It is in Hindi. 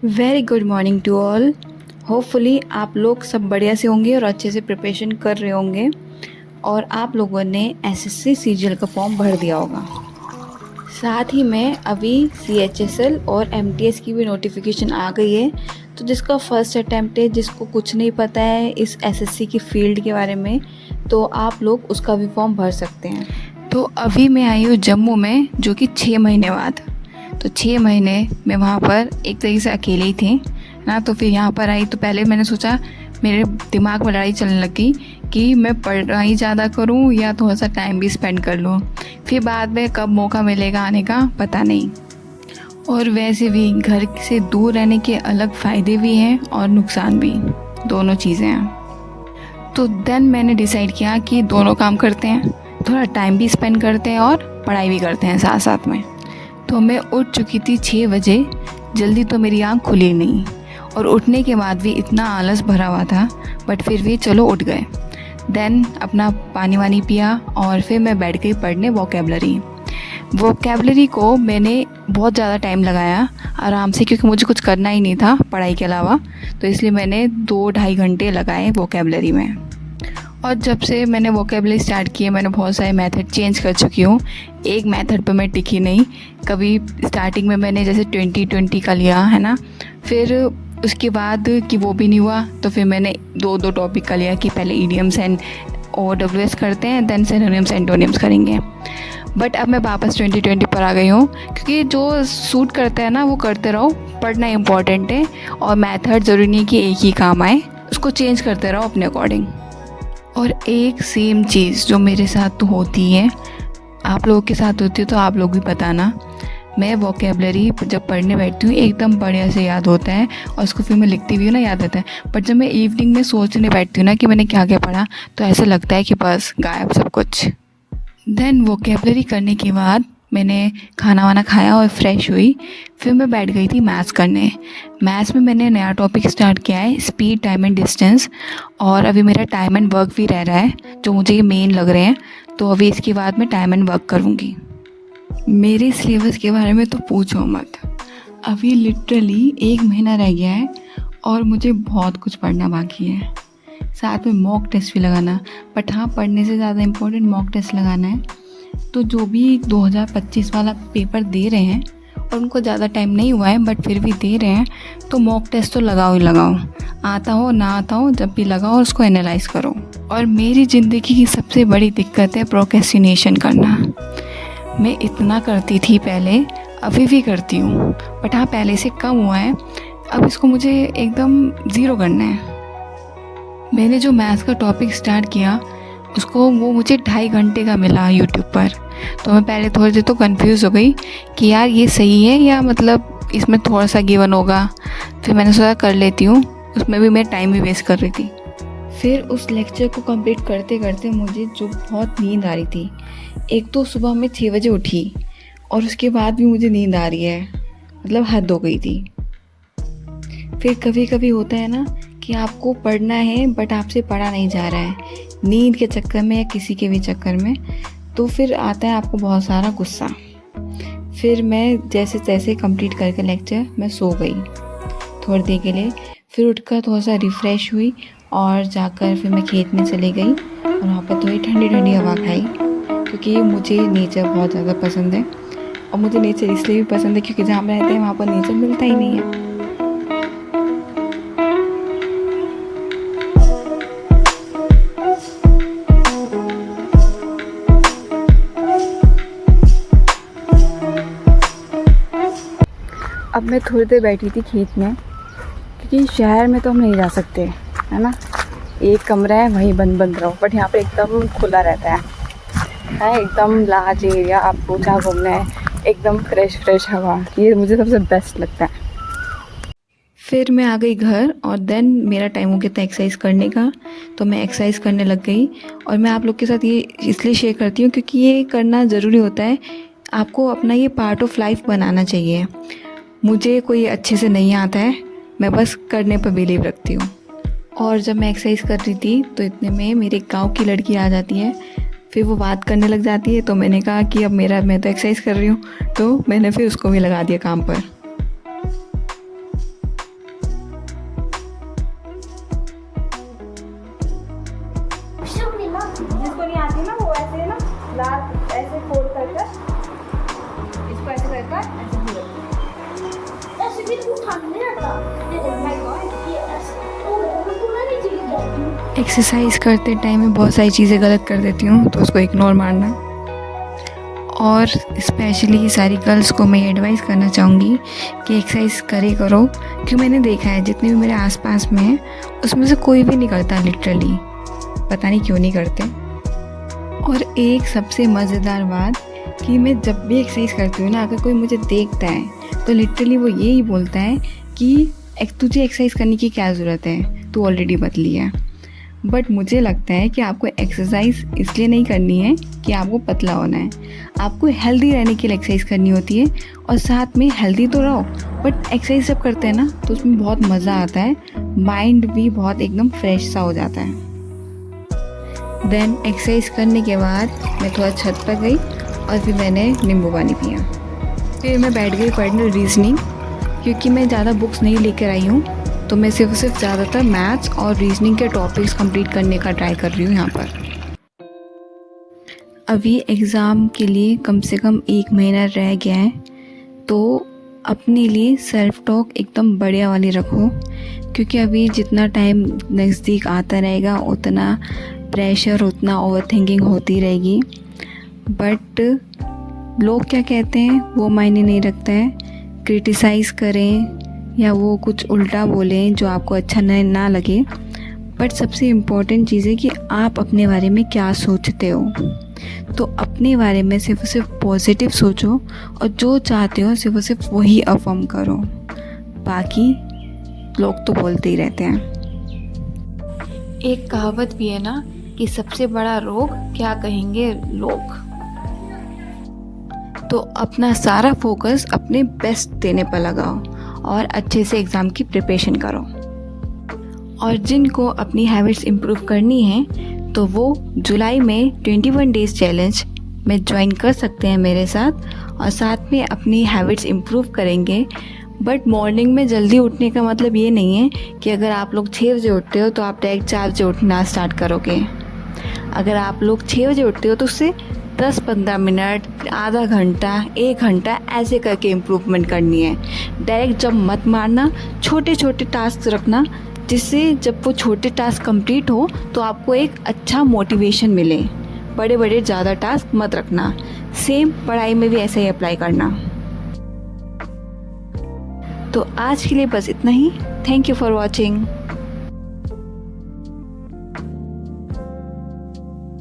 Very good morning to all. Hopefully आप लोग सब बढ़िया से होंगे और अच्छे से प्रिपरेशन कर रहे होंगे और आप लोगों ने एसएससी सीजीएल का फॉर्म भर दिया होगा। साथ ही में अभी सीएचएसएल और एमटीएस की भी नोटिफिकेशन आ गई है, तो जिसका फर्स्ट अटैम्प्ट है, जिसको कुछ नहीं पता है इस एसएससी की फील्ड के बारे में, तो आप लोग उसका भी फॉर्म भर सकते हैं। तो अभी मैं आई हूँ जम्मू में, जो कि 6 महीने बाद। तो 6 महीने मैं वहाँ पर एक तरीके से अकेले ही थी ना। तो फिर यहाँ पर आई तो पहले मैंने सोचा, मेरे दिमाग में लड़ाई चलने लगी कि मैं पढ़ाई ज़्यादा करूँ या थोड़ा सा टाइम भी स्पेंड कर लूँ। फिर बाद में कब मौका मिलेगा आने का पता नहीं। और वैसे भी घर से दूर रहने के अलग फ़ायदे भी हैं और नुकसान भी, दोनों चीज़ें हैं। तो देन मैंने डिसाइड किया कि दोनों काम करते हैं, थोड़ा टाइम भी स्पेंड करते हैं और पढ़ाई भी करते हैं साथ साथ में। तो मैं उठ चुकी थी 6 बजे। जल्दी तो मेरी आँख खुली नहीं और उठने के बाद भी इतना आलस भरा हुआ था, बट फिर भी चलो उठ गए। देन अपना पानी वानी पिया और फिर मैं बैठ गई पढ़ने वोकेबलरी को मैंने बहुत ज़्यादा टाइम लगाया आराम से, क्योंकि मुझे कुछ करना ही नहीं था पढ़ाई के अलावा। तो इसलिए मैंने 2-2.5 घंटे लगाए वोकेबलरी में। और जब से मैंने वोकेबलरी स्टार्ट की है, मैंने बहुत सारे मेथड चेंज कर चुकी हूँ। एक मेथड पे मैं टिकी नहीं। कभी स्टार्टिंग में मैंने जैसे 20-20 का लिया है ना, फिर उसके बाद कि वो भी नहीं हुआ तो फिर मैंने 2-2 टॉपिक का लिया कि पहले ईडियम्स एंड OWS करते हैं, देन सिनोनिम्स एंटोनिम्स करेंगे। बट अब मैं वापस 2020 पर आ गई हूँ, क्योंकि जो सूट करता है ना वो करते रहो। पढ़ना इम्पॉर्टेंट है और मेथड ज़रूरी नहीं कि एक ही काम आए, उसको चेंज करते रहो अपने अकॉर्डिंग। और एक सेम चीज़ जो मेरे साथ तो होती है, आप लोगों के साथ होती है, तो आप लोग भी बताना। मैं वोकेबलरी जब पढ़ने बैठती हूँ एकदम बढ़िया से याद होता है और उसको फिर मैं लिखती भी हूँ ना, याद आता है। बट जब मैं इवनिंग में सोचने बैठती हूँ ना कि मैंने क्या क्या पढ़ा, तो ऐसा लगता है कि बस गायब सब कुछ। देन वोकेबलरी करने के बाद मैंने खाना वाना खाया और फ्रेश हुई। फिर मैं बैठ गई थी मैथ्स करने। मैथ्स में मैंने नया टॉपिक स्टार्ट किया है, स्पीड, टाइम एंड डिस्टेंस। और अभी मेरा टाइम एंड वर्क भी रह रहा है, जो मुझे ये मेन लग रहे हैं। तो अभी इसके बाद मैं टाइम एंड वर्क करूँगी। मेरे सिलेबस के बारे में तो पूछो मत। अभी लिटरली 1 महीना रह गया है और मुझे बहुत कुछ पढ़ना बाकी है, साथ में मॉक टेस्ट भी लगाना। बट हाँ, पढ़ने से ज़्यादा इम्पोर्टेंट मॉक टेस्ट लगाना है। तो जो भी 2025 वाला पेपर दे रहे हैं और उनको ज़्यादा टाइम नहीं हुआ है बट फिर भी दे रहे हैं, तो मॉक टेस्ट तो लगाओ ही लगाओ। आता हो ना आता हो, जब भी लगाओ और उसको एनालाइज करो। और मेरी ज़िंदगी की सबसे बड़ी दिक्कत है प्रोक्रेस्टिनेशन करना। मैं इतना करती थी पहले, अभी भी करती हूँ, बट हाँ पहले से कम हुआ है। अब इसको मुझे एकदम ज़ीरो करना है। मैंने जो मैथ्स का टॉपिक स्टार्ट किया उसको वो मुझे 2.5 घंटे का मिला यूट्यूब पर। तो मैं पहले थोड़ी देर तो कंफ्यूज हो गई कि यार ये सही है या मतलब इसमें थोड़ा सा गिवन होगा। फिर मैंने सोचा कर लेती हूँ, उसमें भी मैं टाइम भी वेस्ट कर रही थी। फिर उस लेक्चर को कंप्लीट करते करते मुझे जो बहुत नींद आ रही थी। एक तो सुबह मैं 6 बजे उठी और उसके बाद भी मुझे नींद आ रही है, मतलब हद हो गई थी। फिर कभी कभी होता है ना कि आपको पढ़ना है बट आपसे पढ़ा नहीं जा रहा है, नींद के चक्कर में या किसी के भी चक्कर में, तो फिर आता है आपको बहुत सारा गुस्सा। फिर मैं जैसे तैसे कंप्लीट करके लेक्चर मैं सो गई थोड़ी देर के लिए। फिर उठकर थोड़ा सा रिफ़्रेश हुई और जाकर फिर मैं खेत में चली गई और वहाँ पर थोड़ी ठंडी ठंडी हवा खाई, क्योंकि मुझे नेचर बहुत ज़्यादा पसंद है। और मुझे नेचर इसलिए भी पसंद है क्योंकि जहाँ हम रहते हैं वहाँ पर नेचर मिलता ही नहीं है। अब मैं थोड़ी देर बैठी थी खेत में, क्योंकि शहर में तो हम नहीं जा सकते है ना, एक कमरा है वहीं बंद बंद रहो। बट यहाँ पे एकदम खुला रहता है एकदम लार्ज एरिया, आपको जहाँ घूमना है एकदम फ्रेश हवा, ये मुझे सबसे बेस्ट लगता है। फिर मैं आ गई घर और देन मेरा टाइम हो गया था एक्सरसाइज करने का, तो मैं एक्सरसाइज करने लग गई। और मैं आप लोग के साथ ये इसलिए शेयर करती हूँ क्योंकि ये करना ज़रूरी होता है, आपको अपना ये पार्ट ऑफ लाइफ बनाना चाहिए। मुझे कोई अच्छे से नहीं आता है, मैं बस करने पर बिलीव रखती हूँ। और जब मैं एक्सरसाइज कर रही थी तो इतने में मेरे गांव की लड़की आ जाती है, फिर वो बात करने लग जाती है। तो मैंने कहा कि अब मैं तो एक्सरसाइज कर रही हूँ, तो मैंने फिर उसको भी लगा दिया काम पर। जिसको नहीं आती ना वो ऐसे ना लात ऐसे फोल्ड कर इसको ऐसे कर ऐसे भी उठाने नहीं आता। एक्सरसाइज करते टाइम में बहुत सारी चीज़ें गलत कर देती हूँ, तो उसको इग्नोर मारना। और स्पेशली सारी गर्ल्स को मैं एडवाइस करना चाहूँगी कि एक्सरसाइज करे करो, क्योंकि मैंने देखा है जितने भी मेरे आसपास में हैं उसमें से कोई भी नहीं करता लिटरली, पता नहीं क्यों नहीं करते। और एक सबसे मज़ेदार बात कि मैं जब भी एक्सरसाइज करती हूँ ना, अगर कोई मुझे देखता है तो लिटरली वो यही बोलता है कि तुझे एक्सरसाइज करने की क्या ज़रूरत है, तू ऑलरेडी पतली है। बट मुझे लगता है कि आपको एक्सरसाइज इसलिए नहीं करनी है कि आपको पतला होना है, आपको हेल्दी रहने के लिए एक्सरसाइज करनी होती है। और साथ में हेल्दी तो रहो, बट एक्सरसाइज जब करते हैं ना तो उसमें बहुत मज़ा आता है, माइंड भी बहुत एकदम फ्रेश सा हो जाता है। देन एक्सरसाइज करने के बाद मैं थोड़ा छत पर गई और फिर मैंने नींबू पानी पिया। फिर मैं बैठ गई पढ़ने रीजनिंग, क्योंकि मैं ज़्यादा बुक्स नहीं लेकर आई हूँ, तो मैं सिर्फ ज़्यादातर मैथ्स और रीजनिंग के टॉपिक्स कंप्लीट करने का ट्राई कर रही हूँ यहाँ पर। अभी एग्ज़ाम के लिए कम से कम 1 महीना रह गया है, तो अपने लिए सेल्फ टॉक एकदम बढ़िया वाली रखो, क्योंकि अभी जितना टाइम नज़दीक आता रहेगा उतना प्रेशर, उतना ओवर थिंकिंग होती रहेगी। बट लोग क्या कहते हैं वो मायने नहीं रखता है, क्रिटिसाइज़ करें या वो कुछ उल्टा बोलें जो आपको अच्छा ना लगे, बट सबसे इम्पॉर्टेंट चीज़ है कि आप अपने बारे में क्या सोचते हो। तो अपने बारे में सिर्फ पॉजिटिव सोचो और जो चाहते हो सिर्फ वही अफर्म करो, बाकी लोग तो बोलते ही रहते हैं। एक कहावत भी है ना कि सबसे बड़ा रोग क्या कहेंगे लोग। तो अपना सारा फोकस अपने बेस्ट देने पर लगाओ और अच्छे से एग्ज़ाम की प्रिपरेशन करो। और जिनको अपनी हैबिट्स इम्प्रूव करनी है तो वो जुलाई में 21 डेज़ चैलेंज में ज्वाइन कर सकते हैं मेरे साथ, और साथ में अपनी हैबिट्स इम्प्रूव करेंगे। बट मॉर्निंग में जल्दी उठने का मतलब ये नहीं है कि अगर आप लोग 6 बजे उठते हो तो आप डायरेक्ट 4 बजे उठना स्टार्ट करोगे। अगर आप लोग 6 बजे उठते हो तो उससे 10-15 मिनट, आधा घंटा, 1 घंटा ऐसे करके इम्प्रूवमेंट करनी है। डायरेक्ट जब मत मारना, छोटे छोटे टास्क रखना, जिससे जब वो छोटे टास्क कंप्लीट हो तो आपको एक अच्छा मोटिवेशन मिले। बड़े बड़े ज़्यादा टास्क मत रखना। सेम पढ़ाई में भी ऐसा ही अप्लाई करना। तो आज के लिए बस इतना ही। Thank you for watching.